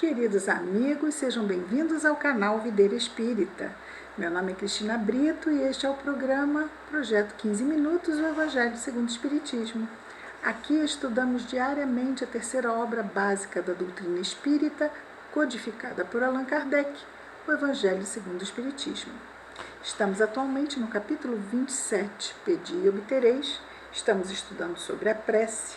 Queridos amigos, sejam bem-vindos ao canal Videira Espírita. Meu nome é Cristina Brito e este é o programa Projeto 15 Minutos, o Evangelho segundo o Espiritismo. Aqui estudamos diariamente a terceira obra básica da doutrina espírita, codificada por Allan Kardec, o Evangelho segundo o Espiritismo. Estamos atualmente no capítulo 27, Pedi e obtereis. Estamos estudando sobre a prece.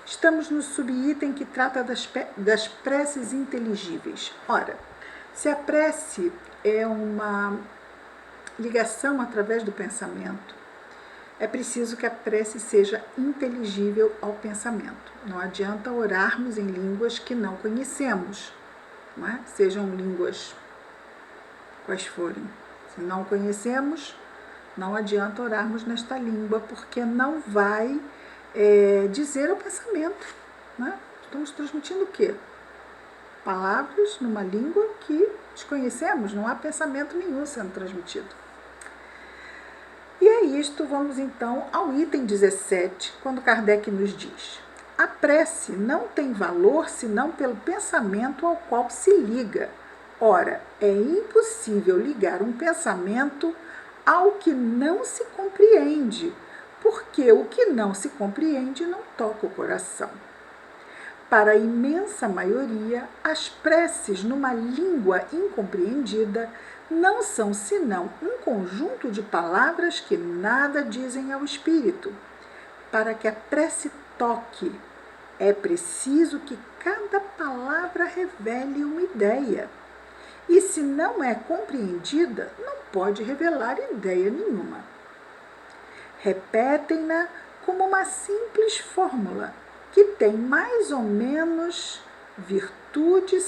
Estamos no subitem que trata das preces inteligíveis. Ora, se a prece é uma ligação através do pensamento, é preciso que a prece seja inteligível ao pensamento. Não adianta orarmos em línguas que não conhecemos, não é? Sejam línguas quais forem. Se não conhecemos, não adianta orarmos nesta língua, porque não vai dizer o pensamento, né? Estamos transmitindo o quê? Palavras numa língua que desconhecemos, não há pensamento nenhum sendo transmitido. E é isto, vamos então ao item 17, quando Kardec nos diz: a prece não tem valor senão pelo pensamento ao qual se liga. Ora, é impossível ligar um pensamento ao que não se compreende, porque o que não se compreende não toca o coração. Para a imensa maioria, as preces numa língua incompreendida não são senão um conjunto de palavras que nada dizem ao espírito. Para que a prece toque, é preciso que cada palavra revele uma ideia. E se não é compreendida, não pode revelar ideia nenhuma. Repetem-na como uma simples fórmula que tem mais ou menos virtude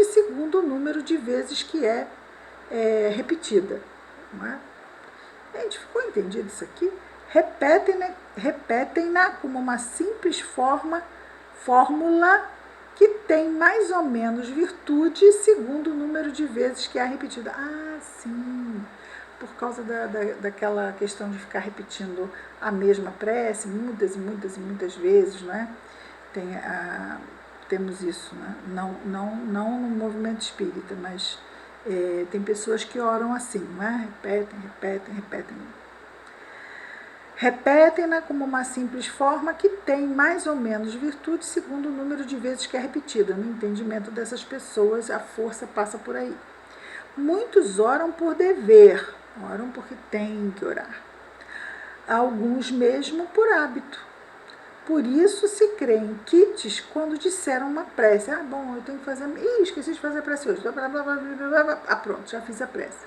segundo o número de vezes que é repetida. Não é? Gente, ficou entendido isso aqui? Repetem-na como uma simples fórmula que tem mais ou menos virtude segundo o número de vezes que é repetida. Ah, sim, por causa daquela questão de ficar repetindo a mesma prece muitas e muitas e muitas vezes, não é? Temos isso, né? Não no movimento espírita, mas tem pessoas que oram assim, não é? Repetem. Repetem-na como uma simples forma que tem mais ou menos virtude segundo o número de vezes que é repetida. No entendimento dessas pessoas, a força passa por aí. Muitos oram por dever, oram porque têm que orar. Alguns mesmo por hábito. Por isso se creem quites quando disseram uma prece. Ah, bom, eu tenho que fazer... Ih, esqueci de fazer a prece hoje. Ah, pronto, já fiz a prece.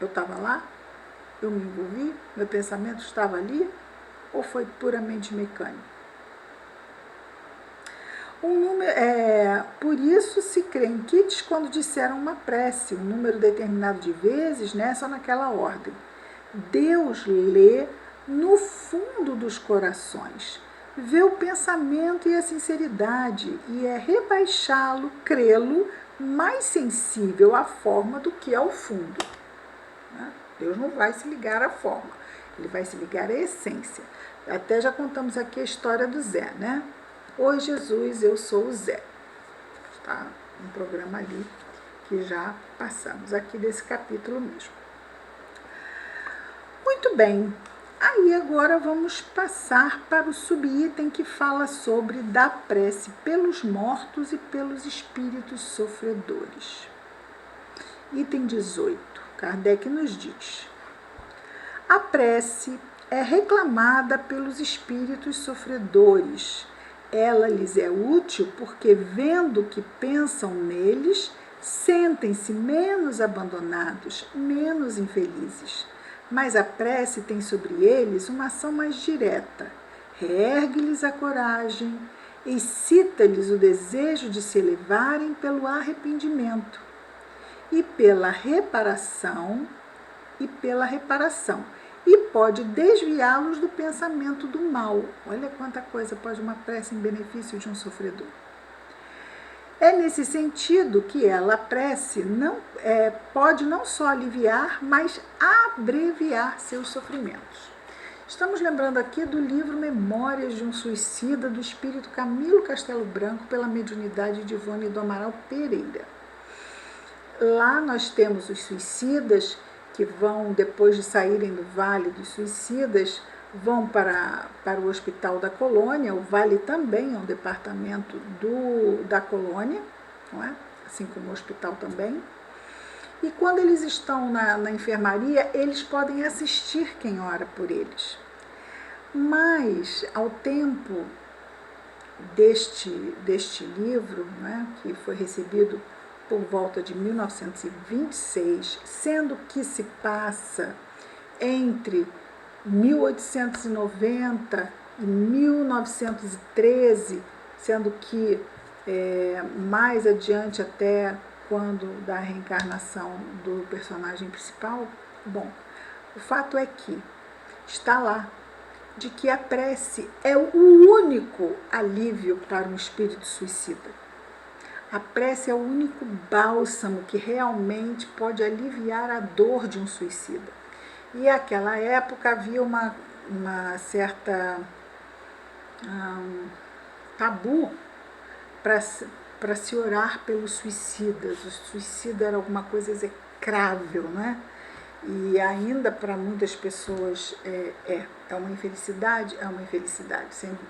Eu estava lá? Eu me envolvi? Meu pensamento estava ali? Ou foi puramente mecânico? Por isso se crê em quites quando disseram uma prece, um número determinado de vezes, né, só naquela ordem. Deus lê no fundo dos corações, vê o pensamento e a sinceridade, e é rebaixá-lo, crê-lo, mais sensível à forma do que ao fundo. Né? Deus não vai se ligar à forma, ele vai se ligar à essência. Até já contamos aqui a história do Zé, né? Oi, Jesus, eu sou o Zé. Está um programa ali que já passamos aqui desse capítulo mesmo. Muito bem, aí agora vamos passar para o subitem que fala sobre da prece pelos mortos e pelos espíritos sofredores. Item 18. Kardec nos diz: a prece é reclamada pelos espíritos sofredores. Ela lhes é útil porque, vendo que pensam neles, sentem-se menos abandonados, menos infelizes. Mas a prece tem sobre eles uma ação mais direta. Reergue-lhes a coragem, excita-lhes o desejo de se elevarem pelo arrependimento e pela reparação, e pode desviá-los do pensamento do mal. Olha quanta coisa pode uma prece em benefício de um sofredor. É nesse sentido que a prece pode não só aliviar, mas abreviar seus sofrimentos. Estamos lembrando aqui do livro Memórias de um Suicida, do espírito Camilo Castelo Branco, pela mediunidade de Ivone do Amaral Pereira. Lá nós temos os suicidas que vão, depois de saírem do Vale dos Suicidas, vão para o Hospital da Colônia. O Vale também é um departamento da Colônia, não é? Assim como o hospital também. E quando eles estão na enfermaria, eles podem assistir quem ora por eles. Mas, ao tempo deste livro, né, que foi recebido por volta de 1926, sendo que se passa entre 1890 e 1913, sendo que mais adiante até quando da reencarnação do personagem principal. Bom, o fato é que está lá de que a prece é o único alívio para um espírito suicida. A prece é o único bálsamo que realmente pode aliviar a dor de um suicida. E naquela época havia uma certa tabu para se orar pelos suicidas. O suicida era alguma coisa execrável, né? E ainda para muitas pessoas é uma infelicidade,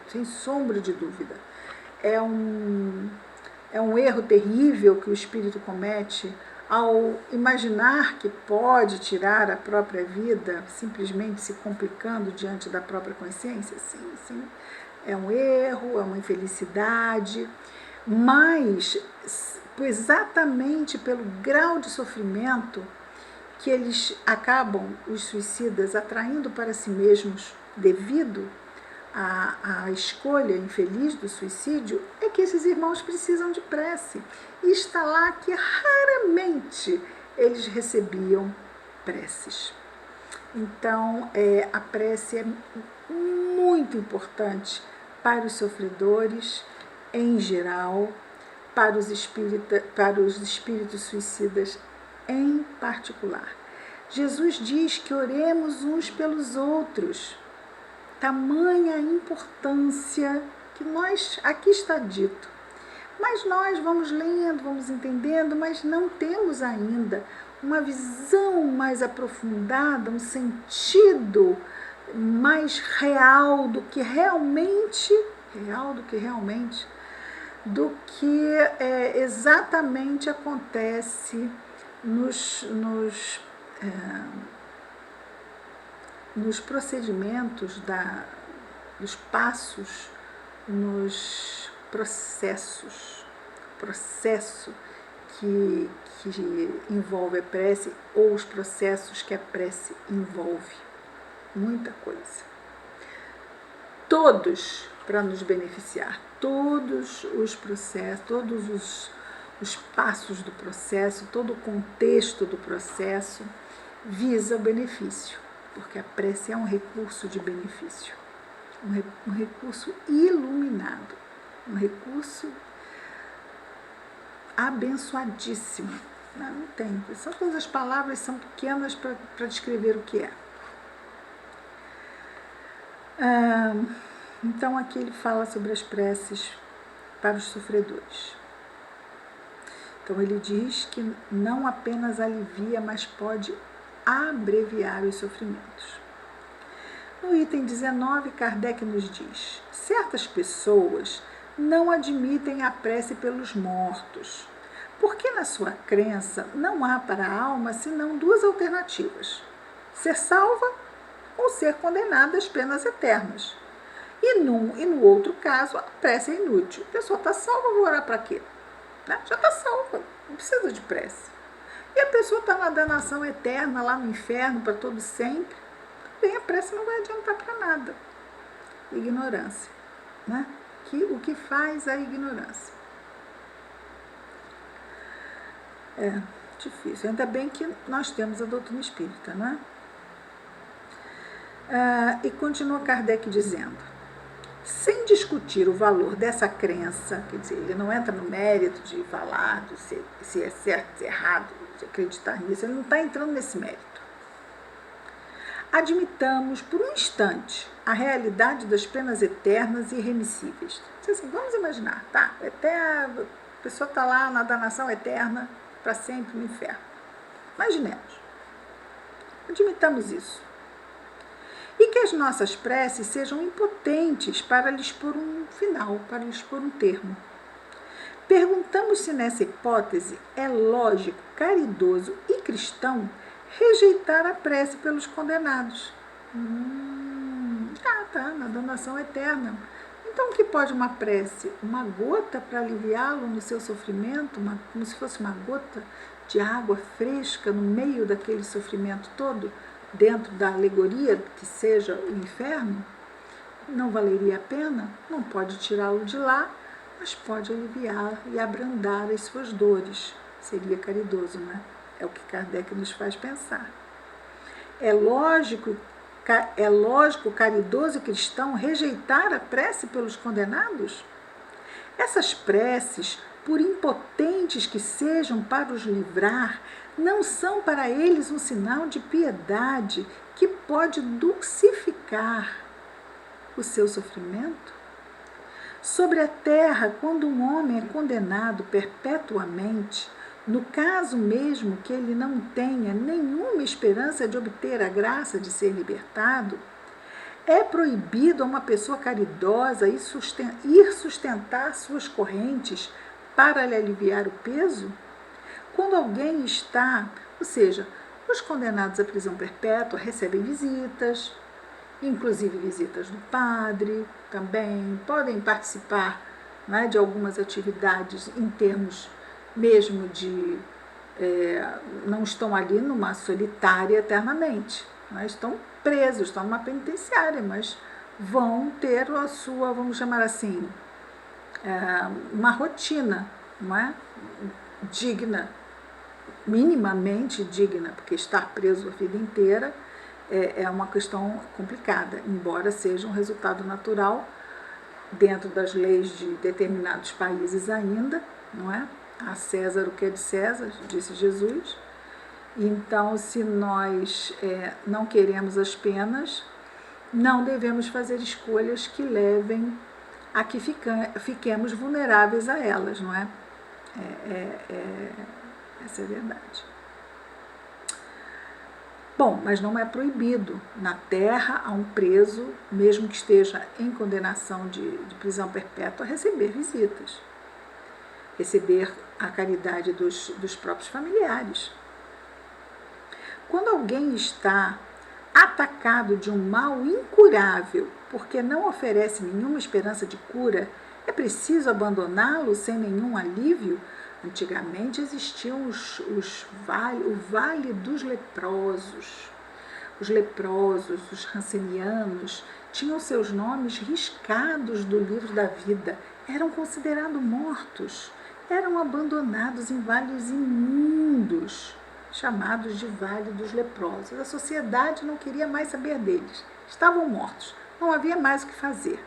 sem sombra de dúvida. É um erro terrível que o espírito comete ao imaginar que pode tirar a própria vida, simplesmente se complicando diante da própria consciência. Sim, é um erro, é uma infelicidade, mas exatamente pelo grau de sofrimento que eles acabam, os suicidas, atraindo para si mesmos devido à escolha infeliz do suicídio, é que esses irmãos precisam de prece. E está lá que raramente eles recebiam preces. Então, a prece é muito importante para os sofredores em geral, para os espíritos suicidas em particular. Jesus diz que oremos uns pelos outros. Tamanha a importância que aqui está dito. Mas nós vamos lendo, vamos entendendo, mas não temos ainda uma visão mais aprofundada, um sentido mais real do que realmente exatamente acontece nos procedimentos, dos passos, nos processo que envolve a prece, ou os processos que a prece envolve. Muita coisa. Todos para nos beneficiar, todos os processos, todos os passos do processo, todo o contexto do processo visa o benefício, porque a prece é um recurso de benefício, um recurso iluminado, um recurso abençoadíssimo. Não tem, todas as palavras são pequenas para descrever o que é. Então aqui ele fala sobre as preces para os sofredores. Então ele diz que não apenas alivia, mas pode abreviar os sofrimentos. No item 19, Kardec nos diz: certas pessoas não admitem a prece pelos mortos, porque na sua crença não há para a alma senão duas alternativas: ser salva ou ser condenada às penas eternas. E no outro caso, a prece é inútil. A pessoa está salva, vou orar para quê? Né? Já está salva, não precisa de prece. E a pessoa está na danação eterna, lá no inferno, para todo sempre. Também a prece não vai adiantar para nada. Ignorância. Né? O que faz a ignorância. É difícil. Ainda bem que nós temos a doutrina espírita, né? E continua Kardec dizendo: sem discutir o valor dessa crença, quer dizer, ele não entra no mérito de falar se é certo, se é errado, de acreditar nisso, ele não está entrando nesse mérito. Admitamos por um instante a realidade das penas eternas e irremissíveis. Assim, vamos imaginar, tá? A pessoa está lá na danação eterna, para sempre no inferno. Imaginemos. Admitamos isso. E que as nossas preces sejam impotentes para lhes pôr um final, para lhes pôr um termo. Perguntamos se nessa hipótese é lógico, caridoso e cristão rejeitar a prece pelos condenados. Tá, na danação eterna. Então, o que pode uma prece? Uma gota para aliviá-lo no seu sofrimento, como se fosse uma gota de água fresca no meio daquele sofrimento todo, dentro da alegoria que seja o inferno? Não valeria a pena? Não pode tirá-lo de lá, mas pode aliviar e abrandar as suas dores. Seria caridoso, né? É o que Kardec nos faz pensar. É lógico, caridoso e cristão rejeitar a prece pelos condenados? Essas preces, por impotentes que sejam para os livrar, não são para eles um sinal de piedade que pode dulcificar o seu sofrimento? Sobre a terra, quando um homem é condenado perpetuamente, no caso mesmo que ele não tenha nenhuma esperança de obter a graça de ser libertado, é proibido a uma pessoa caridosa ir sustentar suas correntes para lhe aliviar o peso? Quando alguém está, ou seja, os condenados à prisão perpétua recebem visitas, inclusive visitas do padre também, podem participar, né, de algumas atividades em termos mesmo de não estão ali numa solitária eternamente, né, estão presos, estão numa penitenciária, mas vão ter a sua, vamos chamar assim, uma rotina, não é? Digna, minimamente digna, porque estar preso a vida inteira é uma questão complicada, embora seja um resultado natural dentro das leis de determinados países ainda, não é? A César o que é de César, disse Jesus. Então, se nós não queremos as penas, não devemos fazer escolhas que levem a que fiquemos vulneráveis a elas, não é? Essa é a verdade. Bom, mas não é proibido. Na terra, a um preso, mesmo que esteja em condenação de prisão perpétua, receber visitas, receber a caridade dos próprios familiares. Quando alguém está atacado de um mal incurável, porque não oferece nenhuma esperança de cura, é preciso abandoná-lo sem nenhum alívio? Antigamente existiam o Vale dos Leprosos. Os leprosos, os rancenianos, tinham seus nomes riscados do livro da vida, eram considerados mortos, eram abandonados em vales imundos, chamados de Vale dos Leprosos. A sociedade não queria mais saber deles, estavam mortos, não havia mais o que fazer.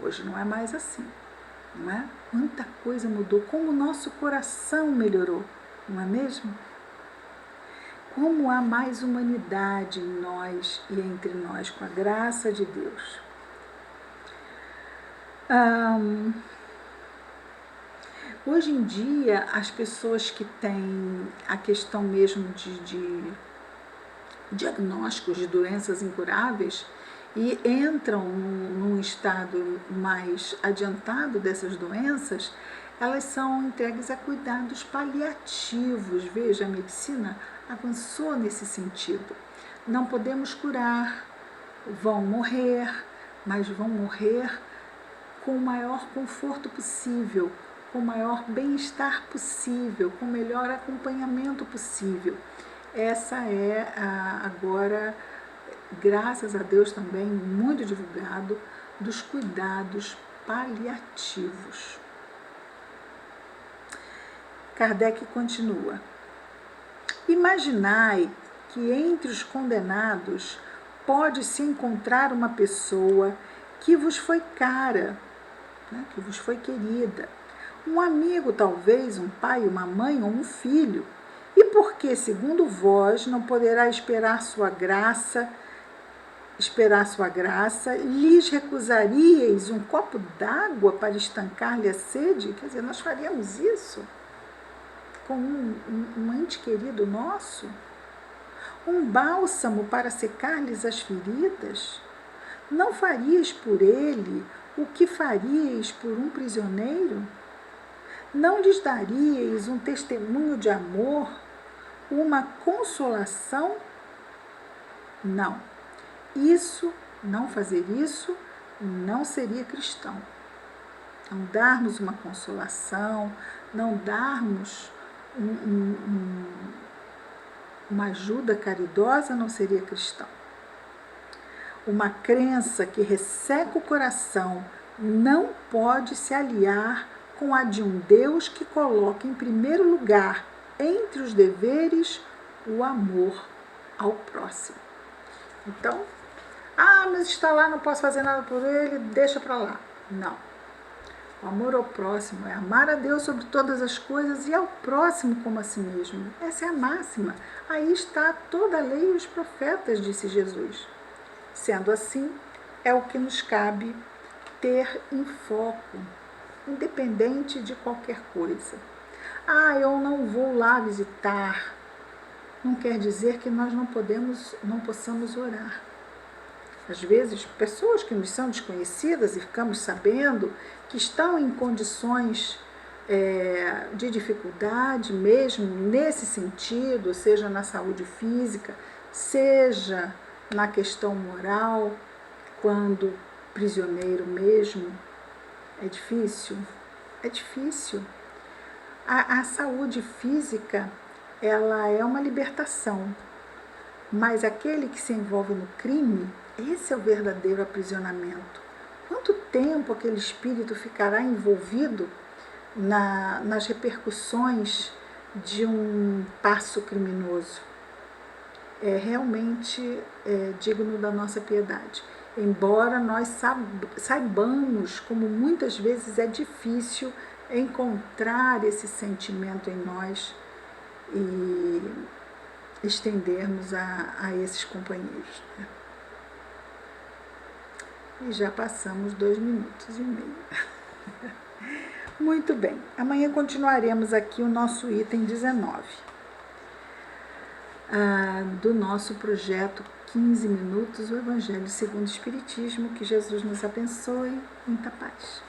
Hoje não é mais assim, não é? Quanta coisa mudou, como o nosso coração melhorou, não é mesmo? Como há mais humanidade em nós e entre nós, com a graça de Deus. Hoje em dia, as pessoas que têm a questão mesmo de diagnósticos de doenças incuráveis e entram num estado mais adiantado dessas doenças, elas são entregues a cuidados paliativos. Veja, a medicina avançou nesse sentido. Não podemos curar, vão morrer, mas vão morrer com o maior conforto possível, com o maior bem-estar possível, com o melhor acompanhamento possível. Essa é agora, graças a Deus também, muito divulgado, dos cuidados paliativos. Kardec continua. Imaginai que entre os condenados pode-se encontrar uma pessoa que vos foi cara, né, que vos foi querida, um amigo talvez, um pai, uma mãe ou um filho, e porque, segundo vós, não poderá esperar sua graça esperar sua graça, lhes recusaríeis um copo d'água para estancar-lhe a sede? Quer dizer, nós faríamos isso com um ente querido nosso? Um bálsamo para secar-lhes as feridas? Não faríeis por ele o que faríeis por um prisioneiro? Não lhes daríeis um testemunho de amor, uma consolação? Não. Não fazer isso, não seria cristão. Não darmos uma consolação, não darmos uma ajuda caridosa, não seria cristão. Uma crença que resseca o coração não pode se aliar com a de um Deus que coloca em primeiro lugar, entre os deveres, o amor ao próximo. Então, mas está lá, não posso fazer nada por ele, deixa para lá. Não. O amor ao próximo é amar a Deus sobre todas as coisas e ao próximo como a si mesmo. Essa é a máxima. Aí está toda a lei e os profetas, disse Jesus. Sendo assim, é o que nos cabe ter em foco, independente de qualquer coisa. Eu não vou lá visitar. Não quer dizer que nós não possamos orar. Às vezes, pessoas que nos são desconhecidas e ficamos sabendo que estão em condições de dificuldade mesmo nesse sentido, seja na saúde física, seja na questão moral, quando prisioneiro mesmo, é difícil. É difícil. A saúde física, ela é uma libertação, mas aquele que se envolve no crime, esse é o verdadeiro aprisionamento. Quanto tempo aquele espírito ficará envolvido nas repercussões de um passo criminoso? É realmente digno da nossa piedade. Embora nós saibamos como muitas vezes é difícil encontrar esse sentimento em nós e estendermos a esses companheiros. E já passamos 2 minutos e meio. Muito bem, amanhã continuaremos aqui o nosso item 19 do nosso projeto 15 minutos, o Evangelho segundo o Espiritismo. Que Jesus nos abençoe. Muita paz.